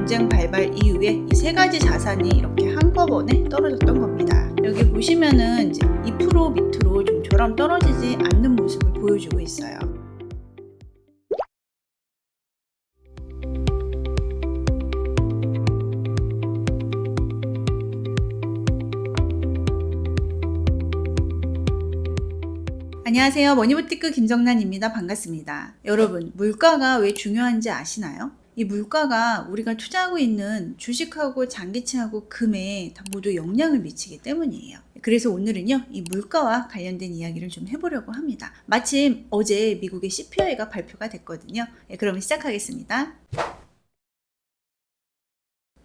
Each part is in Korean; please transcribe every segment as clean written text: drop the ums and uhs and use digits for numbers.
전쟁 발발 이후에 이 세 가지 자산이 이렇게 한꺼번에 떨어졌던 겁니다. 여기 보시면은 이제 2% 밑으로 좀처럼 떨어지지 않는 모습을 보여주고 있어요. 안녕하세요. 머니부티크 김정란입니다. 반갑습니다. 여러분, 물가가 왜 중요한지 아시나요? 이 물가가 우리가 투자하고 있는 주식하고 장기채하고 금에 다 모두 영향을 미치기 때문이에요. 그래서 오늘은요, 이 물가와 관련된 이야기를 좀 해보려고 합니다. 마침 어제 미국의 CPI가 발표가 됐거든요. 그럼 시작하겠습니다.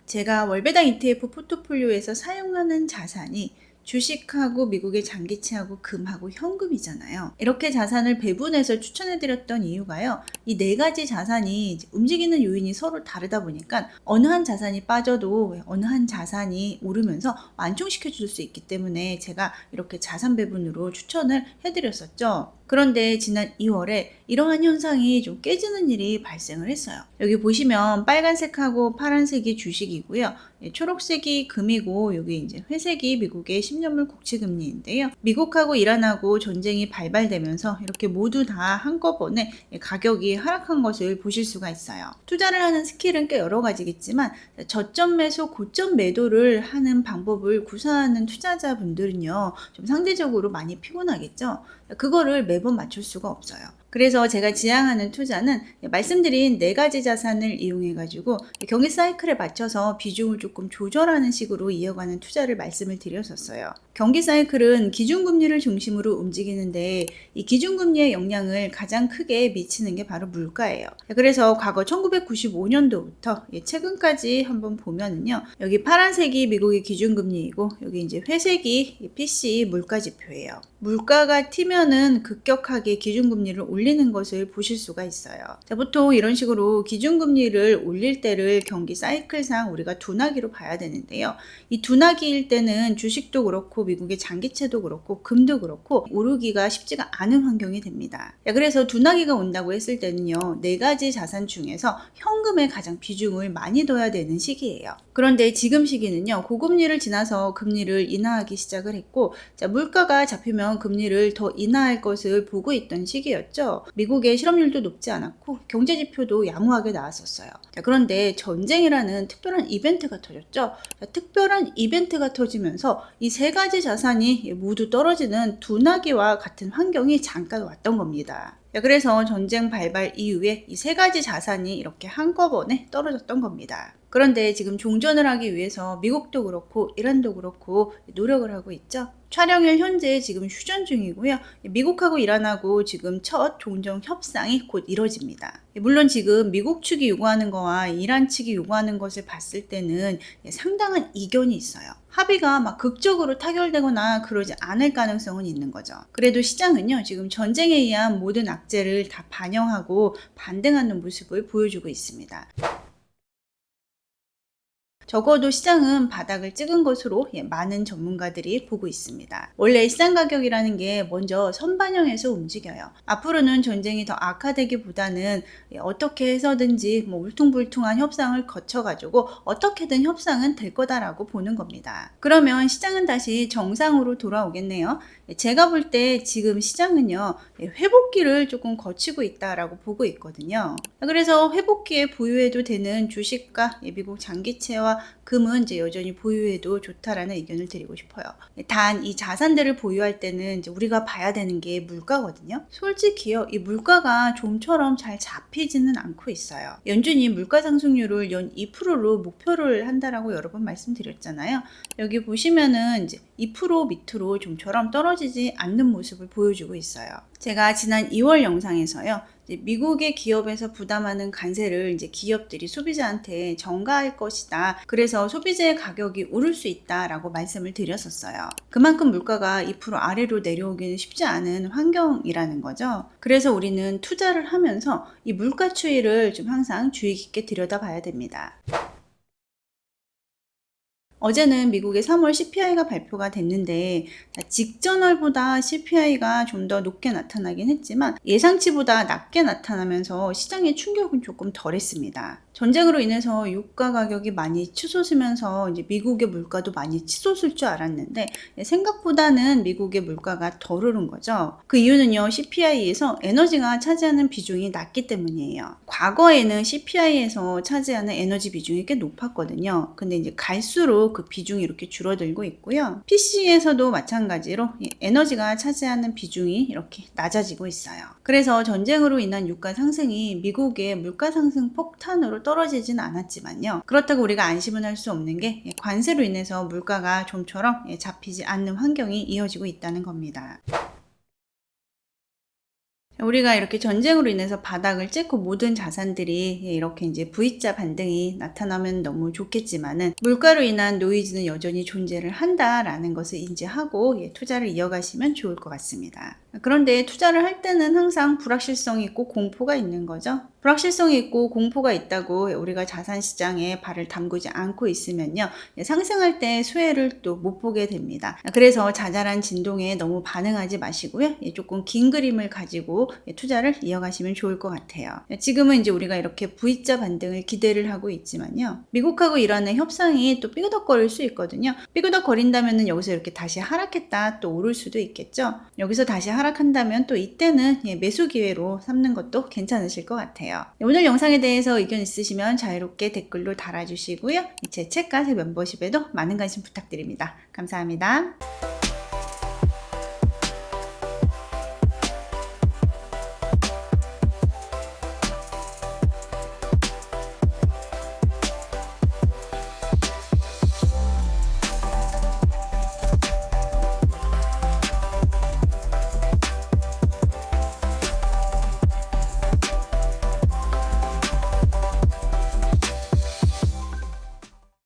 제가 월배당 ETF 포트폴리오에서 사용하는 자산이 주식하고 미국의 장기채하고 금하고 현금이잖아요. 이렇게 자산을 배분해서 추천해드렸던 이유가요. 이 네 가지 자산이 움직이는 요인이 서로 다르다 보니까 어느 한 자산이 빠져도 어느 한 자산이 오르면서 완충시켜 줄 수 있기 때문에 제가 이렇게 자산 배분으로 추천을 해드렸었죠. 그런데 지난 2월에 이러한 현상이 좀 깨지는 일이 발생을 했어요. 여기 보시면 빨간색하고 파란색이 주식이고요. 초록색이 금이고 여기 이제 회색이 미국의 10년물 국채금리인데요. 미국하고 이란하고 전쟁이 발발되면서 이렇게 모두 다 한꺼번에 가격이 하락한 것을 보실 수가 있어요. 투자를 하는 스킬은 꽤 여러 가지겠지만 저점 매수, 고점 매도를 하는 방법을 구사하는 투자자분들은요, 좀 상대적으로 많이 피곤하겠죠. 그거를 매번 맞출 수가 없어요. 그래서 제가 지향하는 투자는 말씀드린 네 가지 자산을 이용해 가지고 경기 사이클에 맞춰서 비중을 조금 조절하는 식으로 이어가는 투자를 말씀을 드렸었어요. 경기 사이클은 기준금리를 중심으로 움직이는데 이 기준금리의 영향을 가장 크게 미치는 게 바로 물가예요. 그래서 과거 1995년도부터 최근까지 한번 보면은요, 여기 파란색이 미국의 기준금리이고 여기 이제 회색이 PCE 물가지표예요. 물가가 튀면은 급격하게 기준금리를 올리는 것을 보실 수가 있어요. 자, 보통 이런 식으로 기준금리를 올릴 때를 경기 사이클상 우리가 둔하기로 봐야 되는데요. 이 둔하기일 때는 주식도 그렇고 미국의 장기채도 그렇고 금도 그렇고 오르기가 쉽지가 않은 환경이 됩니다. 자, 그래서 둔하기가 온다고 했을 때는요, 네 가지 자산 중에서 현금에 가장 비중을 많이 둬야 되는 시기예요. 그런데 지금 시기는요, 고금리를 지나서 금리를 인하하기 시작을 했고, 자, 물가가 잡히면 금리를 더 인하할 것을 보고 있던 시기였죠. 미국의 실업률도 높지 않았고 경제지표도 양호하게 나왔었어요. 자, 그런데 전쟁이라는 특별한 이벤트가 터졌죠. 자, 특별한 이벤트가 터지면서 이 세 가지 자산이 모두 떨어지는 둔하기와 같은 환경이 잠깐 왔던 겁니다. 그래서 전쟁 발발 이후에 이 세 가지 자산이 이렇게 한꺼번에 떨어졌던 겁니다. 그런데 지금 종전을 하기 위해서 미국도 그렇고 이란도 그렇고 노력을 하고 있죠. 촬영일 현재 지금 휴전 중이고요. 미국하고 이란하고 지금 첫 종전 협상이 곧 이뤄집니다. 물론 지금 미국 측이 요구하는 거와 이란 측이 요구하는 것을 봤을 때는 상당한 이견이 있어요. 합의가 막 극적으로 타결되거나 그러지 않을 가능성은 있는 거죠. 그래도 시장은요, 지금 전쟁에 의한 모든 악재를 다 반영하고 반등하는 모습을 보여주고 있습니다. 적어도 시장은 바닥을 찍은 것으로 많은 전문가들이 보고 있습니다. 원래 시장 가격이라는 게 먼저 선반영해서 움직여요. 앞으로는 전쟁이 더 악화되기보다는 어떻게 해서든지 울퉁불퉁한 협상을 거쳐가지고 어떻게든 협상은 될 거다라고 보는 겁니다. 그러면 시장은 다시 정상으로 돌아오겠네요. 제가 볼 때 지금 시장은요, 회복기를 조금 거치고 있다라고 보고 있거든요. 그래서 회복기에 보유해도 되는 주식과 미국 장기채와 금은 이제 여전히 보유해도 좋다라는 의견을 드리고 싶어요. 단 이 자산들을 보유할 때는 이제 우리가 봐야 되는 게 물가거든요. 솔직히요, 이 물가가 좀처럼 잘 잡히지는 않고 있어요. 연준이 물가 상승률을 연 2%로 목표를 한다라고 여러 번 말씀드렸잖아요. 여기 보시면은 이제 2% 밑으로 좀처럼 떨어지지 않는 모습을 보여주고 있어요. 제가 지난 2월 영상에서요, 미국의 기업에서 부담하는 관세를 이제 기업들이 소비자한테 전가할 것이다. 그래서 소비재의 가격이 오를 수 있다라고 말씀을 드렸었어요. 그만큼 물가가 2% 아래로 내려오기는 쉽지 않은 환경이라는 거죠. 그래서 우리는 투자를 하면서 이 물가 추이를 좀 항상 주의 깊게 들여다봐야 됩니다. 어제는 미국의 3월 CPI가 발표가 됐는데 직전월보다 CPI가 좀 더 높게 나타나긴 했지만 예상치보다 낮게 나타나면서 시장의 충격은 조금 덜했습니다. 전쟁으로 인해서 유가 가격이 많이 치솟으면서 이제 미국의 물가도 많이 치솟을 줄 알았는데 생각보다는 미국의 물가가 덜 오른 거죠. 그 이유는요, CPI에서 에너지가 차지하는 비중이 낮기 때문이에요. 과거에는 CPI에서 차지하는 에너지 비중이 꽤 높았거든요. 근데 이제 갈수록 그 비중이 이렇게 줄어들고 있고요. PC에서도 마찬가지로 에너지가 차지하는 비중이 이렇게 낮아지고 있어요. 그래서 전쟁으로 인한 유가 상승이 미국의 물가 상승 폭탄으로 떨어지진 않았지만요. 그렇다고 우리가 안심은 할 수 없는 게 관세로 인해서 물가가 좀처럼 잡히지 않는 환경이 이어지고 있다는 겁니다. 우리가 이렇게 전쟁으로 인해서 바닥을 찍고 모든 자산들이 이렇게 이제 V자 반등이 나타나면 너무 좋겠지만은 물가로 인한 노이즈는 여전히 존재를 한다라는 것을 인지하고 투자를 이어가시면 좋을 것 같습니다. 그런데 투자를 할 때는 항상 불확실성이 있고 공포가 있는 거죠. 불확실성이 있고 공포가 있다고 우리가 자산 시장에 발을 담그지 않고 있으면요, 상승할 때 수혜를 또 못 보게 됩니다. 그래서 자잘한 진동에 너무 반응하지 마시고요, 조금 긴 그림을 가지고 투자를 이어가시면 좋을 것 같아요. 지금은 이제 우리가 이렇게 V자 반등을 기대를 하고 있지만요, 미국하고 이란의 협상이 또 삐그덕거릴 수 있거든요. 삐그덕거린다면은 여기서 이렇게 다시 하락했다 또 오를 수도 있겠죠. 여기서 다시 하락한다면 또 이때는 매수 기회로 삼는 것도 괜찮으실 것 같아요. 오늘 영상에 대해서 의견 있으시면 자유롭게 댓글로 달아주시고요. 제 책과 제 멤버십에도 많은 관심 부탁드립니다. 감사합니다.